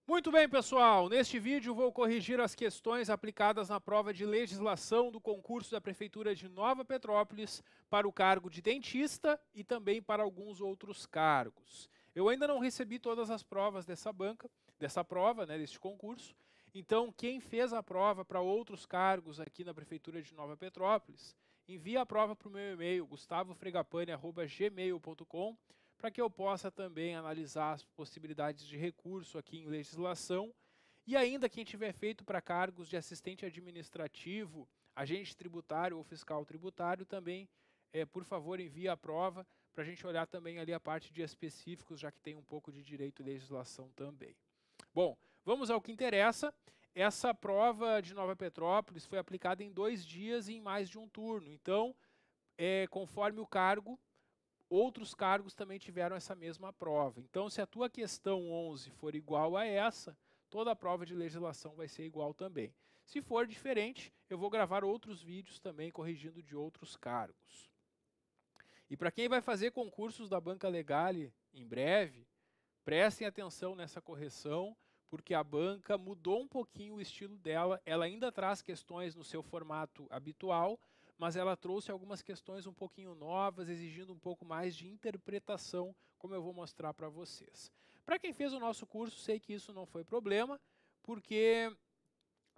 Muito bem, pessoal. Neste vídeo vou corrigir as questões aplicadas na prova de legislação do concurso da Prefeitura de Nova Petrópolis para o cargo de dentista e também para alguns outros cargos. Eu ainda não recebi todas as provas dessa prova, deste concurso. Então, quem fez a prova para outros cargos aqui na Prefeitura de Nova Petrópolis, envia a prova para o meu e-mail, gustavofregapane@gmail.com, para que eu possa também analisar as possibilidades de recurso aqui em legislação. E ainda quem tiver feito para cargos de assistente administrativo, agente tributário ou fiscal tributário, também, por favor, envie a prova para a gente olhar também ali a parte de específicos, já que tem um pouco de direito e legislação também. Bom, vamos ao que interessa. Essa prova de Nova Petrópolis foi aplicada em 2 dias e em mais de um turno. Então, conforme o cargo, outros cargos também tiveram essa mesma prova. Então, se a tua questão 11 for igual a essa, toda a prova de legislação vai ser igual também. Se for diferente, eu vou gravar outros vídeos também corrigindo de outros cargos. E para quem vai fazer concursos da Banca Legale em breve, prestem atenção nessa correção, porque a banca mudou um pouquinho o estilo dela. Ela ainda traz questões no seu formato habitual, mas ela trouxe algumas questões um pouquinho novas, exigindo um pouco mais de interpretação, como eu vou mostrar para vocês. Para quem fez o nosso curso, sei que isso não foi problema, porque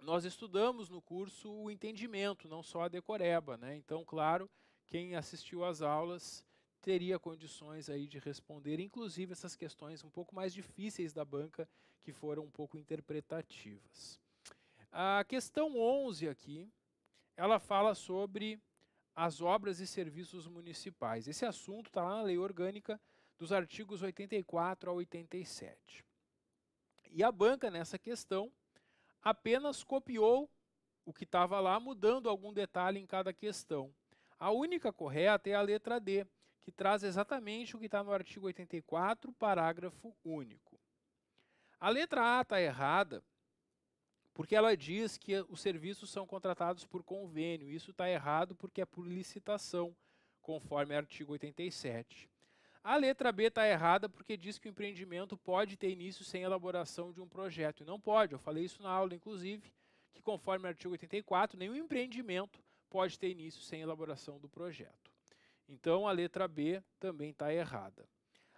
nós estudamos no curso o entendimento, não só a decoreba, né? Então, claro, quem assistiu às aulas teria condições aí de responder, inclusive essas questões um pouco mais difíceis da banca, que foram um pouco interpretativas. A questão 11 aqui, ela fala sobre as obras e serviços municipais. Esse assunto está lá na Lei Orgânica dos artigos 84 a 87. E a banca, nessa questão, apenas copiou o que estava lá, mudando algum detalhe em cada questão. A única correta é a letra D, que traz exatamente o que está no artigo 84, parágrafo único. A letra A está errada, porque ela diz que os serviços são contratados por convênio. Isso está errado porque é por licitação, conforme o artigo 87. A letra B está errada porque diz que o empreendimento pode ter início sem elaboração de um projeto. E não pode, eu falei isso na aula, inclusive, que conforme o artigo 84, nenhum empreendimento pode ter início sem elaboração do projeto. Então, a letra B também está errada.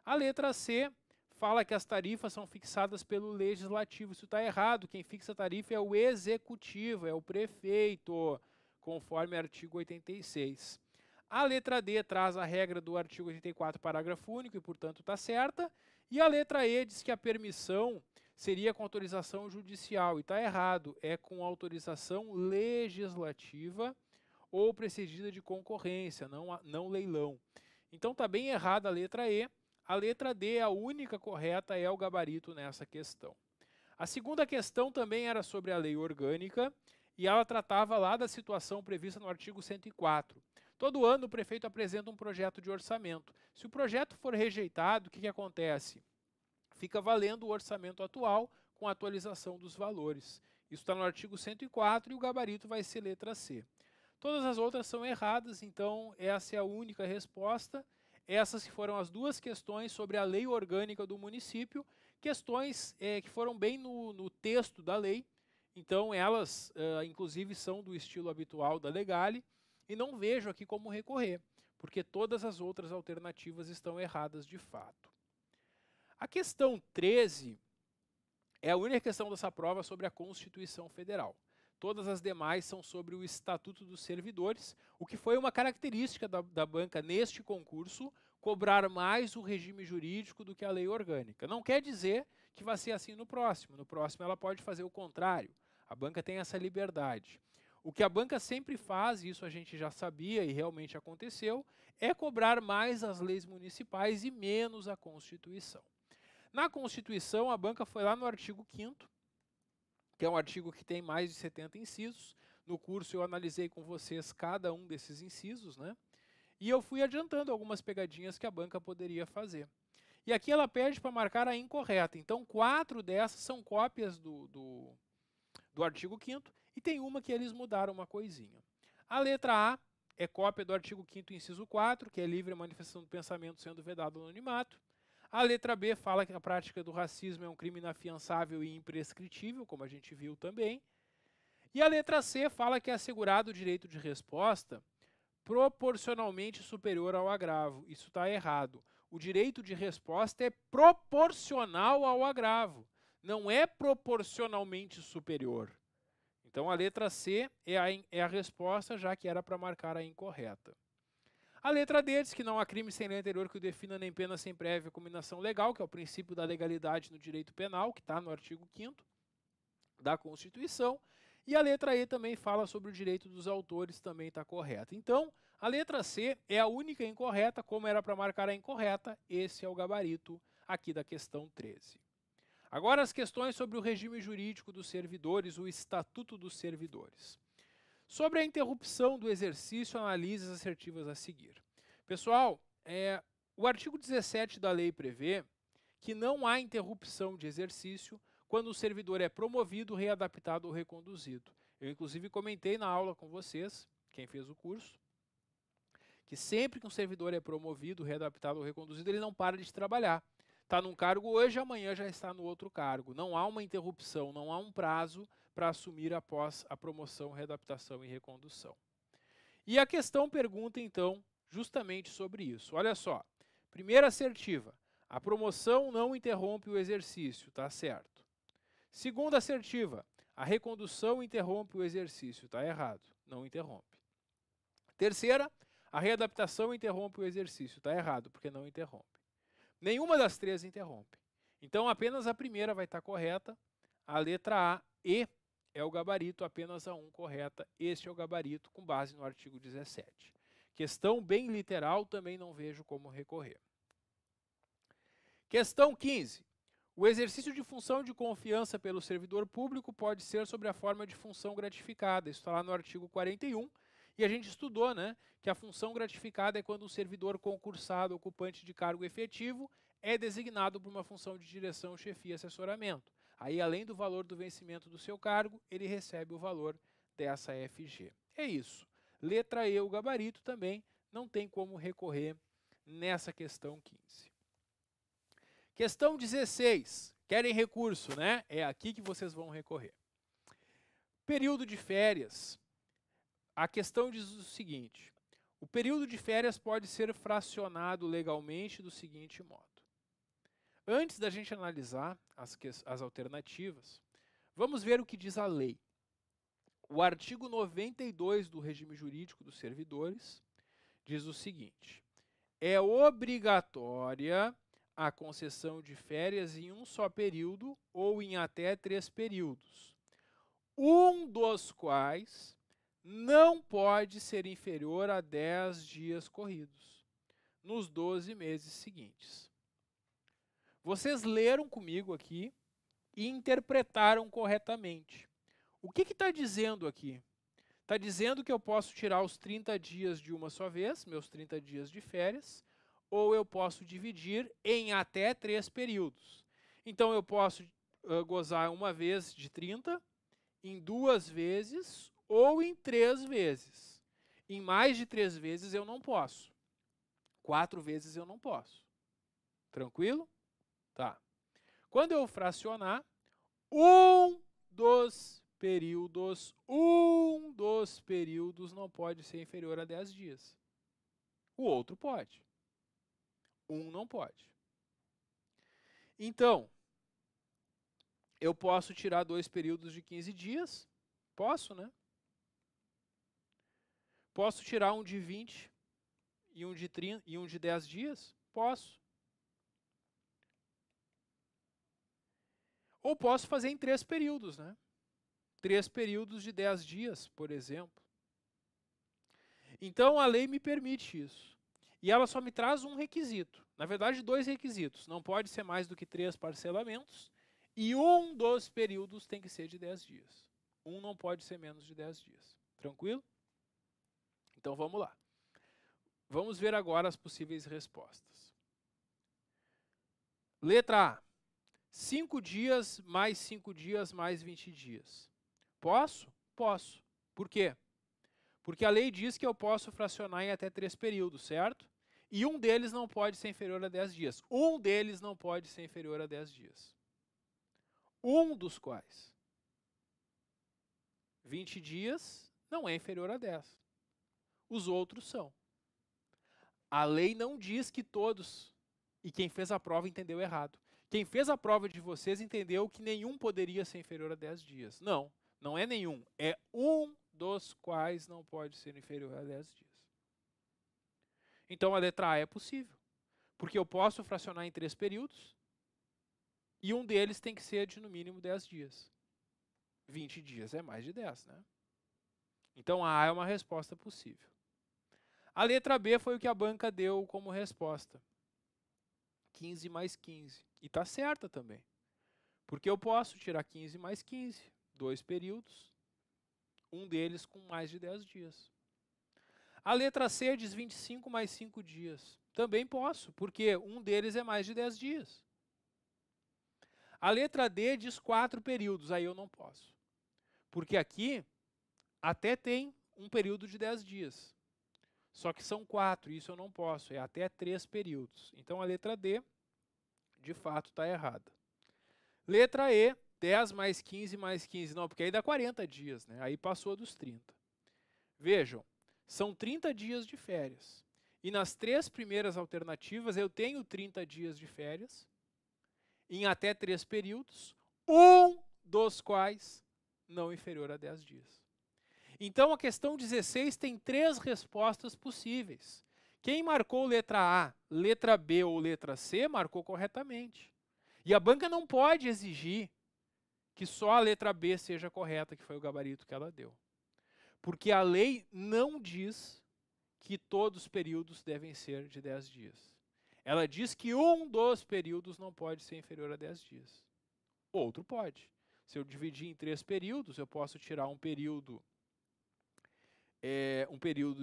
A letra C fala que as tarifas são fixadas pelo legislativo. Isso está errado. Quem fixa a tarifa é o executivo, é o prefeito, conforme o artigo 86. A letra D traz a regra do artigo 84, parágrafo único, e, portanto, está certa. E a letra E diz que a permissão seria com autorização judicial. E está errado. É com autorização legislativa ou precedida de concorrência, não leilão. Então está bem errada a letra E. A letra D, a única correta, é o gabarito nessa questão. A segunda questão também era sobre a lei orgânica e ela tratava lá da situação prevista no artigo 104. Todo ano o prefeito apresenta um projeto de orçamento. Se o projeto for rejeitado, o que acontece? Fica valendo o orçamento atual com a atualização dos valores. Isso está no artigo 104 e o gabarito vai ser letra C. Todas as outras são erradas, então essa é a única resposta. Essas foram as duas questões sobre a lei orgânica do município, questões que foram bem no texto da lei, então elas inclusive são do estilo habitual da Legale, e não vejo aqui como recorrer, porque todas as outras alternativas estão erradas de fato. A questão 13 é a única questão dessa prova sobre a Constituição Federal. Todas as demais são sobre o Estatuto dos Servidores, o que foi uma característica da banca neste concurso, cobrar mais o regime jurídico do que a lei orgânica. Não quer dizer que vai ser assim no próximo. No próximo ela pode fazer o contrário. A banca tem essa liberdade. O que a banca sempre faz, e isso a gente já sabia e realmente aconteceu, é cobrar mais as leis municipais e menos a Constituição. Na Constituição, a banca foi lá no artigo 5º, que é um artigo que tem mais de 70 incisos. No curso eu analisei com vocês cada um desses incisos, né? E eu fui adiantando algumas pegadinhas que a banca poderia fazer. E aqui ela pede para marcar a incorreta. Então, 4 dessas são cópias do artigo 5º e tem uma que eles mudaram uma coisinha. A letra A é cópia do artigo 5º, inciso 4, que é livre manifestação do pensamento sendo vedado o anonimato. A letra B fala que a prática do racismo é um crime inafiançável e imprescritível, como a gente viu também. E a letra C fala que é assegurado o direito de resposta proporcionalmente superior ao agravo. Isso está errado. O direito de resposta é proporcional ao agravo, não é proporcionalmente superior. Então a letra C é a resposta, já que era para marcar a incorreta. A letra D diz que não há crime sem lei anterior que o defina, nem pena sem prévia combinação legal, que é o princípio da legalidade no direito penal, que está no artigo 5º da Constituição. E a letra E também fala sobre o direito dos autores, também está correta. Então, a letra C é a única incorreta, como era para marcar a incorreta, esse é o gabarito aqui da questão 13. Agora as questões sobre o regime jurídico dos servidores, o Estatuto dos Servidores. Sobre a interrupção do exercício, analise as assertivas a seguir. Pessoal, o artigo 17 da lei prevê que não há interrupção de exercício quando o servidor é promovido, readaptado ou reconduzido. Eu, inclusive, comentei na aula com vocês, quem fez o curso, que sempre que um servidor é promovido, readaptado ou reconduzido, ele não para de trabalhar. Está num cargo hoje, amanhã já está no outro cargo. Não há uma interrupção, não há um prazo para assumir após a promoção, readaptação e recondução. E a questão pergunta, então, justamente sobre isso. Olha só, primeira assertiva, a promoção não interrompe o exercício, tá certo. Segunda assertiva, a recondução interrompe o exercício, tá errado, não interrompe. Terceira, a readaptação interrompe o exercício, tá errado, porque não interrompe. Nenhuma das três interrompe. Então, apenas a primeira vai estar correta, a letra A, E, é o gabarito, apenas a 1 correta. Este é o gabarito com base no artigo 17. Questão bem literal, também não vejo como recorrer. Questão 15. O exercício de função de confiança pelo servidor público pode ser sobre a forma de função gratificada. Isso está lá no artigo 41. E a gente estudou, né, que a função gratificada é quando um servidor concursado, ocupante de cargo efetivo, é designado por uma função de direção, chefia e assessoramento. Aí, além do valor do vencimento do seu cargo, ele recebe o valor dessa FG. É isso. Letra E, o gabarito, também não tem como recorrer nessa questão 15. Questão 16. Querem recurso, né? É aqui que vocês vão recorrer. Período de férias. A questão diz o seguinte: o período de férias pode ser fracionado legalmente do seguinte modo. Antes da gente analisar as alternativas, vamos ver o que diz a lei. O artigo 92 do regime jurídico dos servidores diz o seguinte: é obrigatória a concessão de férias em um só período ou em até 3 períodos, um dos quais não pode ser inferior a 10 dias corridos, nos 12 meses seguintes. Vocês leram comigo aqui e interpretaram corretamente. O que está dizendo aqui? Está dizendo que eu posso tirar os 30 dias de uma só vez, meus 30 dias de férias, ou eu posso dividir em até 3 períodos. Então eu posso gozar uma vez de 30, em 2 vezes ou em 3 vezes. Em mais de 3 vezes eu não posso. 4 vezes eu não posso. Tranquilo? Tá. Quando eu fracionar, um dos períodos não pode ser inferior a 10 dias. O outro pode. Um não pode. Então, eu posso tirar 2 períodos de 15 dias? Posso, né? Posso tirar um de 20 e um de 30 e um de 10 dias? Posso. Ou posso fazer em 3 períodos, né? 3 períodos de 10 dias, por exemplo. Então, a lei me permite isso. E ela só me traz um requisito. Na verdade, 2 requisitos. Não pode ser mais do que 3 parcelamentos e um dos períodos tem que ser de 10 dias. Um não pode ser menos de 10 dias. Tranquilo? Então, vamos lá. Vamos ver agora as possíveis respostas. Letra A. 5 dias mais 5 dias mais 20 dias. Posso? Posso. Por quê? Porque a lei diz que eu posso fracionar em até 3 períodos, certo? E um deles não pode ser inferior a 10 dias. Um deles não pode ser inferior a 10 dias. Um dos quais. 20 dias não é inferior a 10. Os outros são. A lei não diz que todos, e quem fez a prova entendeu errado. Quem fez a prova de vocês entendeu que nenhum poderia ser inferior a 10 dias. Não, não é nenhum. É um dos quais não pode ser inferior a 10 dias. Então a letra A é possível. Porque eu posso fracionar em 3 períodos e um deles tem que ser de no mínimo 10 dias. 20 dias é mais de 10, né? Então a A é uma resposta possível. A letra B foi o que a banca deu como resposta. 15 mais 15. E está certa também. Porque eu posso tirar 15 mais 15, 2 períodos, um deles com mais de 10 dias. A letra C diz 25 mais 5 dias. Também posso, porque um deles é mais de 10 dias. A letra D diz 4 períodos, aí eu não posso. Porque aqui até tem um período de 10 dias. Só que são 4, isso eu não posso, é até 3 períodos. Então a letra D, de fato, está errada. Letra E, 10 mais 15 mais 15. Não, porque aí dá 40 dias, né? Aí passou dos 30. Vejam, são 30 dias de férias. E nas 3 primeiras alternativas eu tenho 30 dias de férias, em até 3 períodos, um dos quais não inferior a 10 dias. Então a questão 16 tem 3 respostas possíveis. Quem marcou letra A, letra B ou letra C, marcou corretamente. E a banca não pode exigir que só a letra B seja correta, que foi o gabarito que ela deu. Porque a lei não diz que todos os períodos devem ser de 10 dias. Ela diz que um dos períodos não pode ser inferior a 10 dias. Outro pode. Se eu dividir em 3 períodos, eu posso tirar um período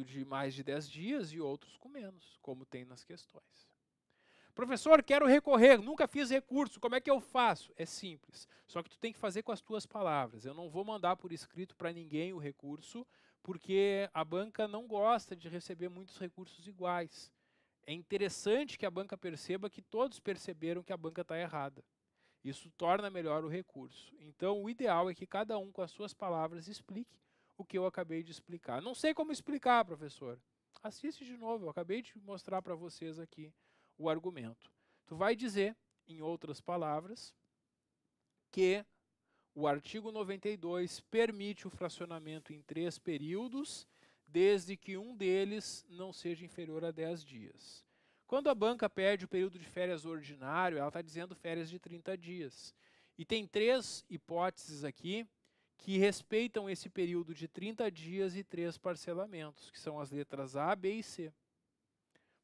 de mais de 10 dias e outros com menos, como tem nas questões. Professor, quero recorrer, nunca fiz recurso, como é que eu faço? É simples, só que tu tem que fazer com as tuas palavras. Eu não vou mandar por escrito para ninguém o recurso, porque a banca não gosta de receber muitos recursos iguais. É interessante que a banca perceba que todos perceberam que a banca está errada. Isso torna melhor o recurso. Então, o ideal é que cada um, com as suas palavras, explique o que eu acabei de explicar. Não sei como explicar, professor. Assiste de novo, eu acabei de mostrar para vocês aqui o argumento. Tu vai dizer, em outras palavras, que o artigo 92 permite o fracionamento em 3 períodos, desde que um deles não seja inferior a 10 dias. Quando a banca pede o período de férias ordinário, ela está dizendo férias de 30 dias. E tem 3 hipóteses aqui que respeitam esse período de 30 dias e 3 parcelamentos, que são as letras A, B e C.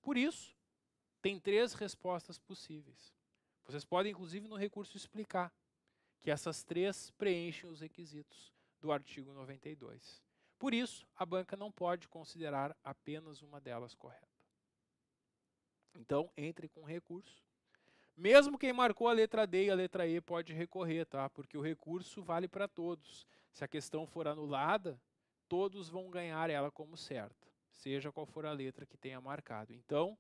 Por isso, tem 3 respostas possíveis. Vocês podem, inclusive, no recurso explicar que essas 3 preenchem os requisitos do artigo 92. Por isso, a banca não pode considerar apenas uma delas correta. Então, entre com recurso. Mesmo quem marcou a letra D e a letra E pode recorrer, tá? Porque o recurso vale para todos. Se a questão for anulada, todos vão ganhar ela como certa, seja qual for a letra que tenha marcado. Então,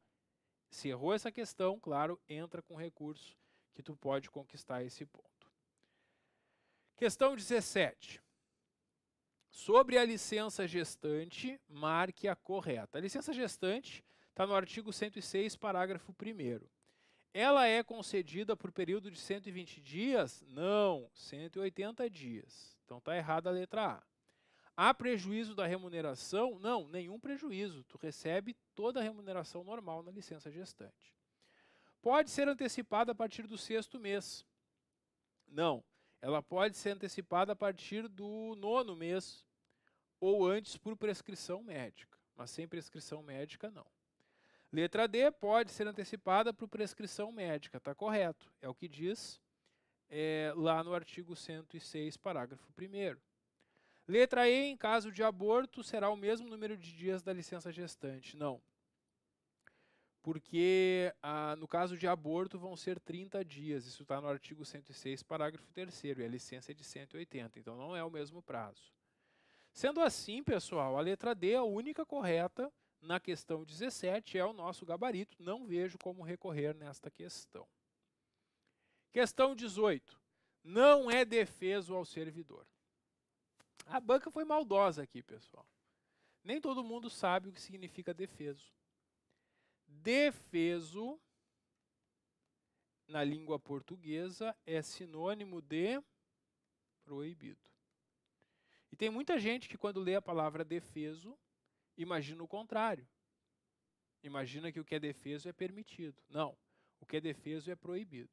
se errou essa questão, claro, entra com recurso que tu pode conquistar esse ponto. Questão 17. Sobre a licença gestante, marque a correta. A licença gestante está no artigo 106, parágrafo 1º. Ela é concedida por período de 120 dias? Não, 180 dias. Então está errada a letra A. Há prejuízo da remuneração? Não, nenhum prejuízo. Tu recebe toda a remuneração normal na licença gestante. Pode ser antecipada a partir do 6º mês? Não, ela pode ser antecipada a partir do 9º mês ou antes por prescrição médica, mas sem prescrição médica não. Letra D, pode ser antecipada por prescrição médica, está correto. É o que diz lá no artigo 106, parágrafo 1º. Letra E, em caso de aborto, será o mesmo número de dias da licença gestante. Não. Porque no caso de aborto vão ser 30 dias. Isso está no artigo 106, parágrafo 3º. E a licença é de 180, então não é o mesmo prazo. Sendo assim, pessoal, a letra D é a única correta na questão 17, é o nosso gabarito, não vejo como recorrer nesta questão. Questão 18, não é defeso ao servidor. A banca foi maldosa aqui, pessoal. Nem todo mundo sabe o que significa defeso. Defeso, na língua portuguesa, é sinônimo de proibido. E tem muita gente que quando lê a palavra defeso, imagina o contrário. Imagina que o que é defeso é permitido. Não, o que é defeso é proibido.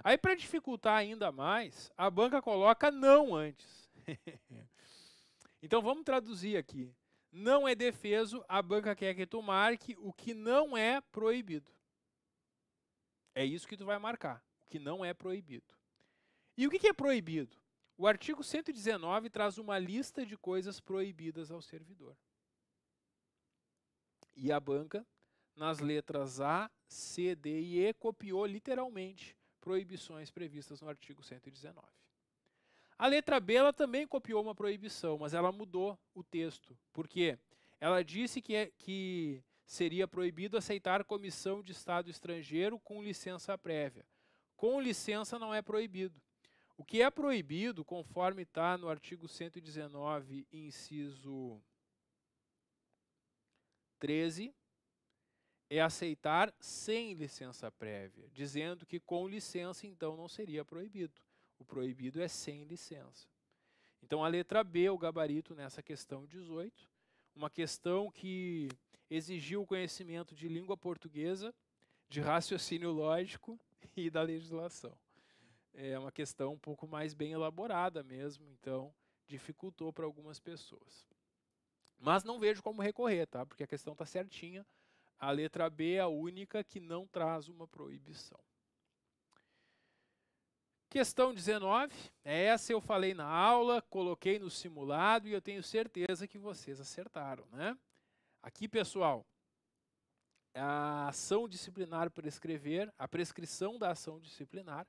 Aí, para dificultar ainda mais, a banca coloca não antes. Então, vamos traduzir aqui. Não é defeso, a banca quer que tu marque o que não é proibido. É isso que tu vai marcar, o que não é proibido. E o que é proibido? O artigo 119 traz uma lista de coisas proibidas ao servidor. E a banca, nas letras A, C, D e E, copiou literalmente proibições previstas no artigo 119. A letra B, ela também copiou uma proibição, mas ela mudou o texto. Por quê? Ela disse que seria proibido aceitar comissão de Estado estrangeiro com licença prévia. Com licença não é proibido. O que é proibido, conforme está no artigo 119, inciso 13, é aceitar sem licença prévia, dizendo que com licença, então, não seria proibido. O proibido é sem licença. Então, a letra B, o gabarito nessa questão 18, uma questão que exigiu o conhecimento de língua portuguesa, de raciocínio lógico e da legislação. É uma questão um pouco mais bem elaborada mesmo, então dificultou para algumas pessoas. Mas não vejo como recorrer, tá? Porque a questão está certinha. A letra B é a única que não traz uma proibição. Questão 19, essa eu falei na aula, coloquei no simulado e eu tenho certeza que vocês acertaram, né? Aqui, pessoal, a ação disciplinar prescrever, a prescrição da ação disciplinar,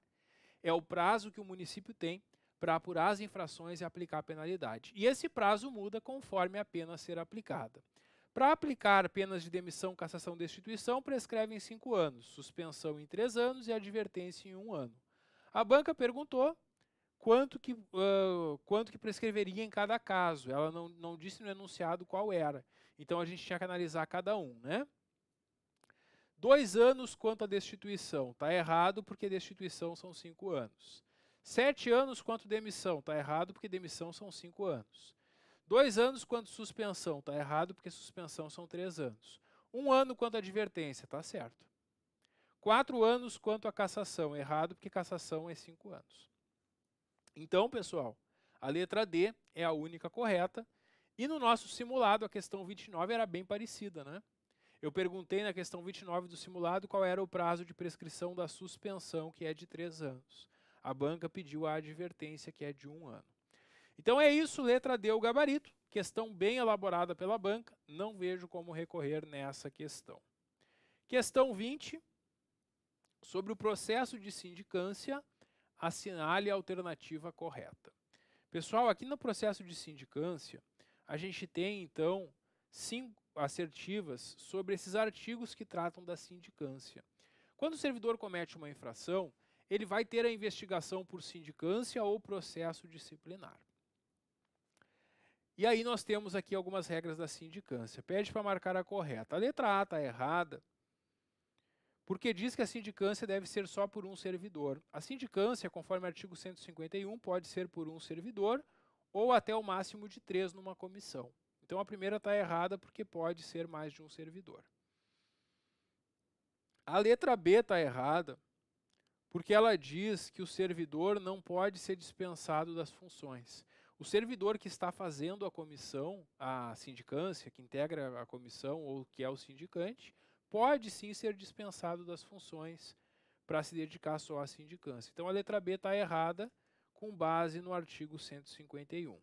é o prazo que o município tem para apurar as infrações e aplicar a penalidade. E esse prazo muda conforme a pena ser aplicada. Para aplicar penas de demissão, cassação e destituição, prescreve em 5 anos, suspensão em 3 anos e advertência em 1 ano. A banca perguntou quanto que prescreveria em cada caso. Ela não disse no enunciado qual era. Então, a gente tinha que analisar cada um, né? 2 anos quanto à destituição. Está errado porque destituição são 5 anos. 7 anos quanto demissão. Está errado porque demissão são 5 anos. 2 anos quanto suspensão. Está errado porque suspensão são 3 anos. 1 ano quanto advertência. Está certo. 4 anos quanto à cassação. Errado porque cassação é 5 anos. Então, pessoal, a letra D é a única correta. E no nosso simulado, a questão 29 era bem parecida, né? Eu perguntei na questão 29 do simulado qual era o prazo de prescrição da suspensão, que é de 3 anos. A banca pediu a advertência, que é de 1 ano. Então é isso, letra D, o gabarito. Questão bem elaborada pela banca, não vejo como recorrer nessa questão. Questão 20, sobre o processo de sindicância, assinale a alternativa correta. Pessoal, aqui no processo de sindicância, a gente tem, então, 5 assertivas sobre esses artigos que tratam da sindicância. Quando o servidor comete uma infração, ele vai ter a investigação por sindicância ou processo disciplinar. E aí nós temos aqui algumas regras da sindicância. Pede para marcar a correta. A letra A está errada, porque diz que a sindicância deve ser só por um servidor. A sindicância, conforme o artigo 151, pode ser por um servidor ou até o máximo de 3 numa comissão. Então a primeira está errada porque pode ser mais de um servidor. A letra B está errada porque ela diz que o servidor não pode ser dispensado das funções. O servidor que está fazendo a comissão, a sindicância, que integra a comissão ou que é o sindicante, pode sim ser dispensado das funções para se dedicar só à sindicância. Então a letra B está errada com base no artigo 151.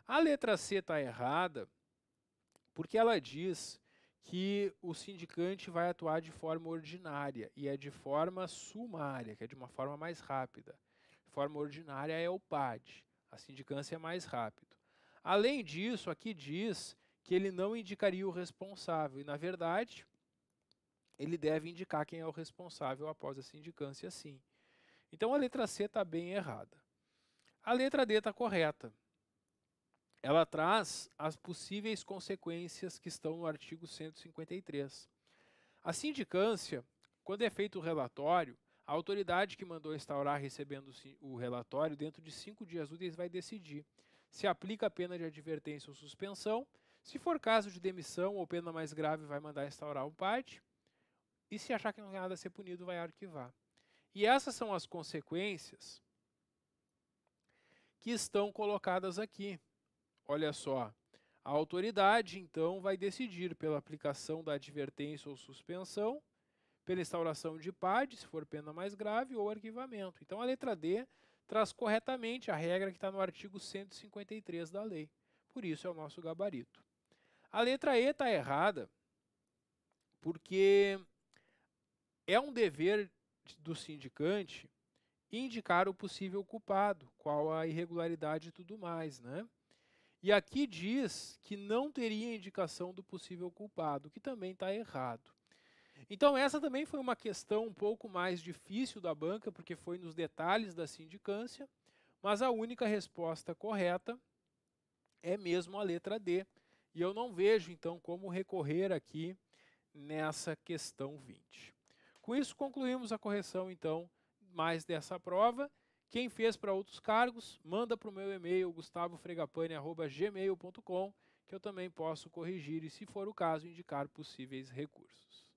A letra C está errada porque ela diz que o sindicante vai atuar de forma ordinária e é de forma sumária, que é de uma forma mais rápida. Forma ordinária é o PAD, a sindicância é mais rápido. Além disso, aqui diz que ele não indicaria o responsável. E, na verdade, ele deve indicar quem é o responsável após a sindicância, sim. Então, a letra C está bem errada. A letra D está correta. Ela traz as possíveis consequências que estão no artigo 153. A sindicância, quando é feito o relatório, a autoridade que mandou instaurar recebendo o relatório, dentro de 5 dias úteis, vai decidir se aplica a pena de advertência ou suspensão. Se for caso de demissão ou pena mais grave, vai mandar instaurar um PAD. E se achar que não tem nada a ser punido, vai arquivar. E essas são as consequências que estão colocadas aqui. Olha só, a autoridade, então, vai decidir pela aplicação da advertência ou suspensão, pela instauração de PAD, se for pena mais grave, ou arquivamento. Então, a letra D traz corretamente a regra que está no artigo 153 da lei. Por isso, é o nosso gabarito. A letra E está errada, porque é um dever do sindicante indicar o possível culpado, qual a irregularidade e tudo mais, né? E aqui diz que não teria indicação do possível culpado, que também está errado. Então essa também foi uma questão um pouco mais difícil da banca, porque foi nos detalhes da sindicância, mas a única resposta correta é mesmo a letra D. E eu não vejo, então, como recorrer aqui nessa questão 20. Com isso, concluímos a correção, então, mais dessa prova. Quem fez para outros cargos, manda para o meu e-mail, gustavofregapane@gmail.com, que eu também posso corrigir e, se for o caso, indicar possíveis recursos.